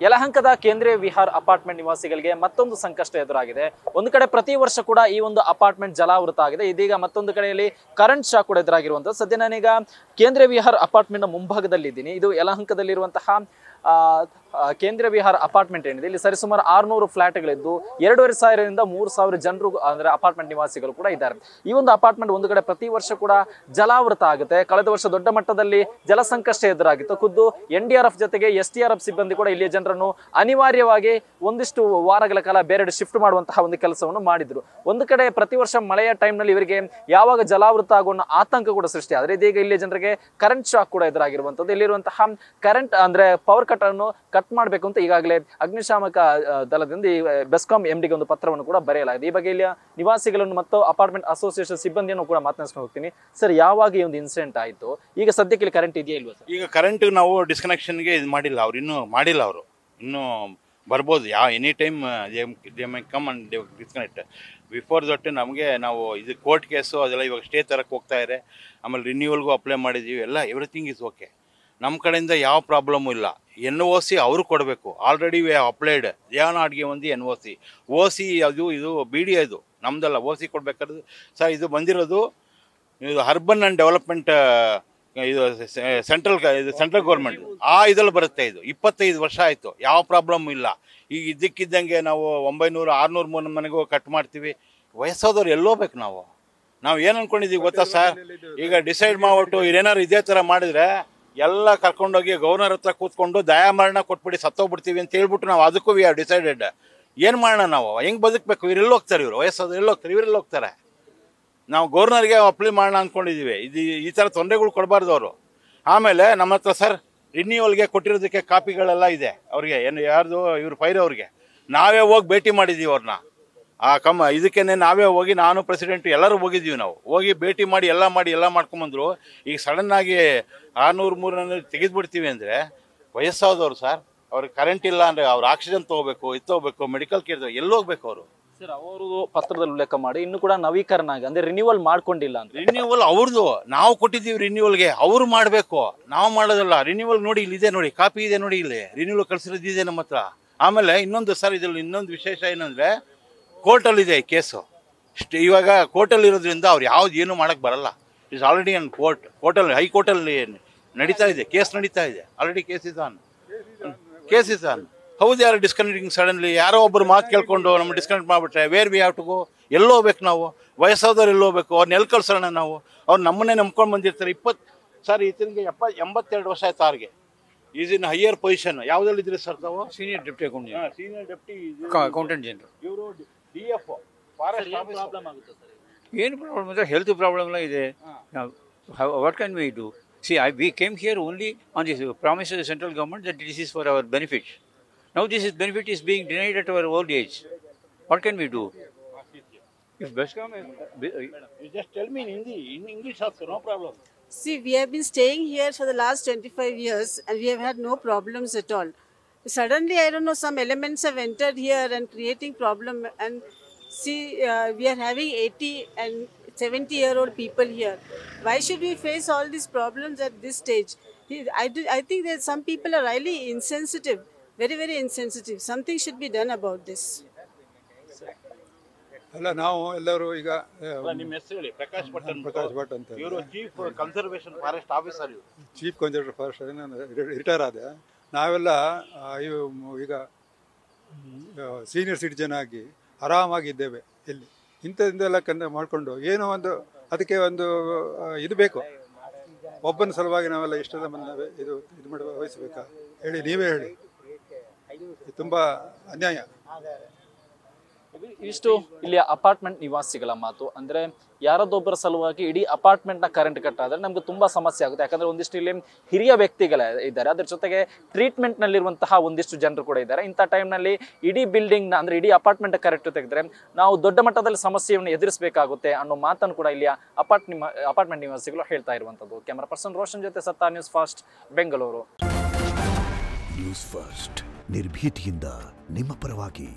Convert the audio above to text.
ಯಲಹಂಕದ ಕೇಂದ್ರೀಯ ವಿಹಾರ್ ಅಪಾರ್ಟ್ಮೆಂಟ್ ನಿವಾಸಿಗಳಿಗೆ ಮತ್ತೊಂದು ಸಂಕಷ್ಟ ಎದುರಾಗಿದೆ. ಒಂದು ಕಡೆ ಪ್ರತಿ ವರ್ಷ ಕೂಡ ಈ ಒಂದು ಅಪಾರ್ಟ್ಮೆಂಟ್ ಜಲಾವೃತ ಆಗಿದೆ. ಇದೀಗ ಮತ್ತೊಂದು ಕಡೆಯಲ್ಲಿ ಕರೆಂಟ್ ಶಾಕ್ ಕೂಡ ಎದುರಾಗಿರುವಂಥದ್ದು. ಸದ್ಯ ನಾನೀಗ ಕೇಂದ್ರೀಯ ವಿಹಾರ್ ಅಪಾರ್ಟ್ಮೆಂಟ್ ಮುಂಭಾಗದಲ್ಲಿ ಇದ್ದೀನಿ. ಇದು ಯಲಹಂಕದಲ್ಲಿರುವಂತಹ ಕೇಂದ್ರೀಯ ವಿಹಾರ್ ಅಪಾರ್ಟ್ಮೆಂಟ್ ಏನಿದೆ, ಇಲ್ಲಿ ಸರಿಸುಮಾರು 600 ಫ್ಲಾಟ್ಗಳಿದ್ದು 2500ರಿಂದ 3000 ಜನರು ಅಂದ್ರೆ ಅಪಾರ್ಟ್ಮೆಂಟ್ ನಿವಾಸಿಗಳು ಕೂಡ ಇದ್ದಾರೆ. ಈ ಒಂದು ಅಪಾರ್ಟ್ಮೆಂಟ್ ಒಂದು ಕಡೆ ಪ್ರತಿ ವರ್ಷ ಕೂಡ ಜಲಾವೃತ ಆಗುತ್ತೆ. ಕಳೆದ ವರ್ಷ ದೊಡ್ಡ ಮಟ್ಟದಲ್ಲಿ ಜಲ ಸಂಕಷ್ಟ ಎದುರಾಗಿತ್ತು. ಖುದ್ದು NDRF ಜೊತೆಗೆ STRF ಸಿಬ್ಬಂದಿ ಕೂಡ ಇಲ್ಲಿಯ ಜನರನ್ನು ಅನಿವಾರ್ಯವಾಗಿ ಒಂದಿಷ್ಟು ವಾರಗಳ ಕಾಲ ಬೇರೆಡೆ ಶಿಫ್ಟ್ ಮಾಡುವಂತಹ ಒಂದು ಕೆಲಸವನ್ನು ಮಾಡಿದ್ರು. ಒಂದು ಕಡೆ ಪ್ರತಿ ವರ್ಷ ಮಳೆಯ ಟೈಮ್ನಲ್ಲಿ ಇವರಿಗೆ ಯಾವಾಗ ಜಲಾವೃತ ಆಗುವ ಆತಂಕ ಕೂಡ ಸೃಷ್ಟಿ ಆದರೆ ಇದೀಗ ಇಲ್ಲಿಯ ಜನರಿಗೆ ಕರೆಂಟ್ ಶಾಕ್ ಕೂಡ ಎದುರಾಗಿರುವಂಥದ್ದು. ಇಲ್ಲಿರುವಂತಹ ಕರೆಂಟ್ ಅಂದ್ರೆ ಪವರ್ ಕಟ್ ಅನ್ನು ಕಟ್ ಮಾಡಬೇಕು ಅಂತ ಈಗಾಗಲೇ ಅಗ್ನಿಶಾಮಕ ದಳದಿಂದ ಬೆಸ್ಕಾಂ MDಗೆ ಒಂದು ಪತ್ರವನ್ನು ಕೂಡ ಬರೆಯಲಾಗಿದೆ. ಈ ಬಗ್ಗೆ ಇಲ್ಲಿಯ ನಿವಾಸಿಗಳನ್ನು ಮತ್ತು ಅಪಾರ್ಟ್ಮೆಂಟ್ ಅಸೋಸಿಯೇಷನ್ ಸಿಬ್ಬಂದಿಯನ್ನು ಕೂಡ ಮಾತನಾಡಿಸ್ಕೊಂಡು ಹೋಗ್ತೀನಿ. ಸರ್, ಯಾವಾಗ ಈ ಒಂದು ಇನ್ಸಿಡೆಂಟ್ ಆಯಿತು? ಈಗ ಸದ್ಯಕ್ಕೆ ಇಲ್ಲಿ ಕರೆಂಟ್ ಇದೆಯಾ ಇಲ್ವಾ ಸರ್? ಈಗ ಕರೆಂಟ್ ನಾವು ಡಿಸ್ಕನೆಕ್ಷನ್ಗೆ ಇದು ಮಾಡಿಲ್ಲ, ಅವ್ರು ಇನ್ನೂ ಮಾಡಿಲ್ಲ. ಅವರು ಇನ್ನೂ ಬರ್ಬೋದು, any time they my come and they disconnect. Before that ನಾವು ಇದು ಕೋರ್ಟ್ ಕೇಸು ಅದೆಲ್ಲ ಇವಾಗ ಸ್ಟೇ ತರಕ್ಕೆ ಹೋಗ್ತಾ ಇದೆ. ಆಮೇಲೆ ರಿನ್ಯೂವಲ್ಗೂ ಅಪ್ಲೈ ಮಾಡಿದ್ದೀವಿ. ಎಲ್ಲ ಎವ್ರಿಥಿಂಗ್ ಇಸ್ ಓಕೆ. ನಮ್ಮ ಕಡೆಯಿಂದ ಯಾವ ಪ್ರಾಬ್ಲಮ್ಮು ಇಲ್ಲ. NOC ಅವರು ಕೊಡಬೇಕು. Already we have applied. They are not given the NOC. OC ಇದು BD ಇದು ನಮ್ದಲ್ಲ. OC ಕೊಡಬೇಕಾದ್ರೆ ಸರ್ ಇದು ಬಂದಿರೋದು ಇದು ಅರ್ಬನ್ ಆ್ಯಂಡ್ ಡೆವಲಪ್ಮೆಂಟ್ ಇದು ಸೆಂಟ್ರಲ್ ಗೌರ್ಮೆಂಟ್ ಇದರಲ್ಲಿ ಬರುತ್ತೆ. ಇದು 25 ವರ್ಷ ಆಯಿತು, ಯಾವ ಪ್ರಾಬ್ಲಮ್ ಇಲ್ಲ. ಈಗ ಇದ್ದಕ್ಕಿದ್ದಂಗೆ ನಾವು 900 600 ಮನೆಗೂ ಕಟ್ ಮಾಡ್ತೀವಿ. ವಯಸ್ಸಾದವ್ರು ಎಲ್ಲೋಬೇಕು ನಾವು ಏನು ಅಂದ್ಕೊಂಡಿದ್ದೀವಿ ಗೊತ್ತಾ ಸರ್? ಈಗ ಡಿಸೈಡ್ ಮಾಡ್ಬಿಟ್ಟು ಇದೇನಾದ್ರು ಇದೇ ಥರ ಮಾಡಿದರೆ ಎಲ್ಲ ಕರ್ಕೊಂಡೋಗಿ ಗವರ್ನರ್ ಹತ್ರ ಕೂತ್ಕೊಂಡು ದಯಾಮರಣ ಕೊಟ್ಬಿಟ್ಟು ಸತ್ತೋಗ್ಬಿಡ್ತೀವಿ ಅಂತ ಹೇಳ್ಬಿಟ್ಟು ನಾವು ಅದಕ್ಕೂ ವಿ ಹ್ಯಾವ್ ಡಿಸೈಡೆಡ್. ಏನು ಮಾಡೋಣ, ನಾವು ಹೆಂಗೆ ಬದುಕಬೇಕು? ಇವರೆಲ್ಲ ಹೋಗ್ತಾರೆ, ಇವರು ವಯಸ್ಸಾದ್ರು ಎಲ್ಲ ಹೋಗ್ತಾರೆ, ಇವರೆಲ್ಲ ಹೋಗ್ತಾರೆ. ನಾವು ಗವರ್ನರ್ಗೆ ಅಪ್ಲೈ ಮಾಡೋಣ ಅಂದ್ಕೊಂಡಿದ್ದೀವಿ. ಈ ಥರ ತೊಂದರೆಗಳು ಕೊಡಬಾರ್ದು ಅವರು. ಆಮೇಲೆ ನಮ್ಮ ಹತ್ರ ಸರ್ ರಿನ್ಯೂವಲ್ಗೆ ಕೊಟ್ಟಿರೋದಕ್ಕೆ ಕಾಪಿಗಳೆಲ್ಲ ಇದೆ ಅವ್ರಿಗೆ. ಯಾರ್ದು ಇವ್ರು ಫೈರ್ ಅವ್ರಿಗೆ ನಾವೇ ಹೋಗಿ ಭೇಟಿ ಮಾಡಿದ್ದೀವಿ ಅವ್ರನ್ನ. ಇದಕ್ಕೇನೆ ನಾವೇ ಹೋಗಿ, ನಾನು ಪ್ರೆಸಿಡೆಂಟು ಎಲ್ಲರೂ ಹೋಗಿದ್ದೀವಿ. ನಾವು ಹೋಗಿ ಭೇಟಿ ಮಾಡಿ ಎಲ್ಲ ಮಾಡ್ಕೊಂಬಂದ್ರು. ಈಗ ಸಡನ್ನಾಗಿ 600 ತೆಗೆದುಬಿಡ್ತೀವಿ ಅಂದರೆ ವಯಸ್ಸಾದವ್ರು ಸರ್, ಅವ್ರಿಗೆ ಕರೆಂಟ್ ಇಲ್ಲ ಅಂದರೆ ಅವ್ರು ಆಕ್ಸಿಜನ್ ತೊಗೋಬೇಕು, ಮೆಡಿಕಲ್ ಕೇರ್ ಎಲ್ಲಿ ಹೋಗ್ಬೇಕು ಅವರು? ಸರ್, ಅವರು ಪತ್ರದಲ್ಲಿ ಉಲ್ಲೇಖ ಮಾಡಿ ಇನ್ನೂ ಕೂಡ ನವೀಕರಣ ಅಂದ್ರೆ ರಿನ್ಯೂವಲ್ ಮಾಡ್ಕೊಂಡಿಲ್ಲ ಅಂತ. ರಿನ್ಯೂವಲ್ ಅವ್ರದ್ದು, ನಾವು ಕೊಟ್ಟಿದ್ದೀವಿ ರಿನ್ಯೂವಲ್ಗೆ, ಅವ್ರು ಮಾಡಬೇಕು, ನಾವು ಮಾಡೋದಲ್ಲ. ರಿನ್ಯೂವಲ್ ನೋಡಿ, ಇಲ್ಲಿದೆ ನೋಡಿ, ಕಾಪಿ ಇದೆ ನೋಡಿ, ಇಲ್ಲಿ ರಿನ್ಯೂವಲ್ ಕಳಿಸಿರೋದು ಇದೆ ನಮ್ಮ ಹತ್ರ. ಆಮೇಲೆ ಇನ್ನೊಂದು ಸರ್, ಇದ್ರಲ್ಲಿ ಇನ್ನೊಂದು ವಿಶೇಷ ಏನಂದರೆ ಕೋರ್ಟಲ್ಲಿದೆ ಕೇಸು. ಇವಾಗ ಕೋರ್ಟಲ್ಲಿ ಇರೋದ್ರಿಂದ ಅವ್ರು ಏನು ಮಾಡೋಕ್ಕೆ ಬರಲ್ಲ. ಇಟ್ಸ್ ಆಲ್ರೆಡಿ ಆನ್ ಕೋರ್ಟಲ್ಲಿ ಹೈಕೋರ್ಟಲ್ಲಿ ನಡೀತಾ ಇದೆ, ಕೇಸ್ ನಡೀತಾ ಇದೆ. Already case is on. ಹೌದು, ಯಾರು ಡಿಸ್ಕನೆಕ್ಟಿಂಗ್ ಸಡನ್ಲಿ ಯಾರೋ ಒಬ್ಬರು ಮಾತು ಕೇಳ್ಕೊಂಡು ನಮ್ಮ ಡಿಸ್ಕನೆಕ್ಟ್ ಮಾಡಿಬಿಟ್ರೆ where we have to go? ಎಲ್ಲೋ ಹೋಗ್ಬೇಕು ನಾವು? ವಯಸ್ಸಾದವ್ರು ಎಲ್ಲೋ ಹೋಗ್ಬೇಕು? ಅವ್ರನ್ನ ಎಲ್ಲಿ ಕಳ್ಸೋಣ ನಾವು? ಅವ್ರು ನಮ್ಮನ್ನೇ ನಂಬ್ಕೊಂಡು ಬಂದಿರ್ತಾರೆ. ಸರ್ ಈತನಿಗೆ 82 ವರ್ಷ ಆಯ್ತು. ಅವ್ರಿಗೆ ಈಸ್ ಇನ್ ಹೈಯರ್ ಪೊಸಿಷನ್. ಯಾವುದ್ರಲ್ಲಿ ಇದ್ರಿ ಸರ್ ತಾವು? Senior deputy accountant. Senior deputy accountant general. ಇವರು DF ಫಾರೆಸ್ಟ್ ಆಫೀಸ್. ಪ್ರಾಬ್ಲಮ್ ಆಗುತ್ತೆ ಸರ್? ಏನು ಪ್ರಾಬ್ಲಮ್ ಅಂದರೆ ಹೆಲ್ತ್ ಪ್ರಾಬ್ಲಮ್ ಎಲ್ಲ ಇದೆ. What can we do? We came here only on the promise of the central government that this is for our benefit. Now this benefit is being denied at our old age. What can we do? If Bescom you just tell me in Hindi, in English also, no problem. See, we have been staying here for the last 25 years and we have had no problems at all. Suddenly, I don't know, some elements have entered here and creating problem. And see, we are having 80 and 70-year-old people here. Why should we face all these problems at this stage? I think that some people are really insensitive, very, very insensitive. Something should be done about this. ಅಲ್ಲ, ನಾವು ಎಲ್ಲರೂ ಈಗ ನಿಮ್ಮ ಹೆಸರು ಹೇಳಿ. ಪ್ರಕಾಶ್ ಭಟ್ ಅಂತ. ಇವರು chief conservation forest officer. Chief conservation forest retire ಆದ. ನಾವೆಲ್ಲ ಈಗ ಸೀನಿಯರ್ ಸಿಟಿಜನ್ ಆಗಿ ಆರಾಮಾಗಿದ್ದೇವೆ. ಇಲ್ಲಿ ಇಂಥದ್ದೆಲ್ಲ ಮಾಡಿಕೊಂಡು ಏನೋ ಒಂದು ಅದಕ್ಕೆ ಒಂದು ಇದು ಬೇಕು. ಒಬ್ಬನ ಸಲುವಾಗಿ ನಾವೆಲ್ಲ ಇಷ್ಟದ ಇದು ಮಾಡಿ ವಹಿಸಬೇಕಾ ಹೇಳಿ? ನೀವೇ ಹೇಳಿ. ತುಂಬ ಅನ್ಯಾಯ. ಇಷ್ಟು ಇಲ್ಲಿ ಅಪಾರ್ಟ್ಮೆಂಟ್ ನಿವಾಸಿಗಳ ಮಾತು. ಅಂದ್ರೆ ಯಾರದೊಬ್ಬರ ಸಲುವಾಗಿ ಇಡೀ ಅಪಾರ್ಟ್ಮೆಂಟ್ ನ ಕರೆಂಟ್ ಕಟ್ ಆದ್ರೆ ನಮ್ಗೆ ತುಂಬಾ ಸಮಸ್ಯೆ ಆಗುತ್ತೆ. ಯಾಕಂದ್ರೆ ಒಂದಿಷ್ಟು ಇಲ್ಲಿ ಹಿರಿಯ ವ್ಯಕ್ತಿಗಳ ಇದ್ದಾರೆ, ಅದ್ರ ಜೊತೆಗೆ ಟ್ರೀಟ್ಮೆಂಟ್ ನಲ್ಲಿರುವಂತಹ ಒಂದಿಷ್ಟು ಜನರು ಕೂಡ ಇದ್ದಾರೆ. ಇಂಥ ಟೈಮ್ ನಲ್ಲಿ ಇಡೀ ಬಿಲ್ಡಿಂಗ್ ನ ಅಂದ್ರೆ ಇಡೀ ಅಪಾರ್ಟ್ಮೆಂಟ್ ಕರೆಂಟ್ ತೆಗೆದ್ರೆ ನಾವು ದೊಡ್ಡ ಮಟ್ಟದಲ್ಲಿ ಸಮಸ್ಯೆಯನ್ನು ಎದುರಿಸಬೇಕಾಗುತ್ತೆ ಅನ್ನೋ ಮಾತನ್ನು ಕೂಡ ಇಲ್ಲಿ ಅಪಾರ್ಟ್ಮೆಂಟ್ ನಿವಾಸಿಗಳು ಹೇಳ್ತಾ ಇರುವಂತದ್ದು. ಕ್ಯಾಮರಾ ಪರ್ಸನ್ ರೋಷನ್ ಜೊತೆ ಸತ್ತಾ, news first, Bengaluru. News first, ನಿರ್ಭೀತಿಯಿಂದ ನಿಮ್ಮ ಪರವಾಗಿ.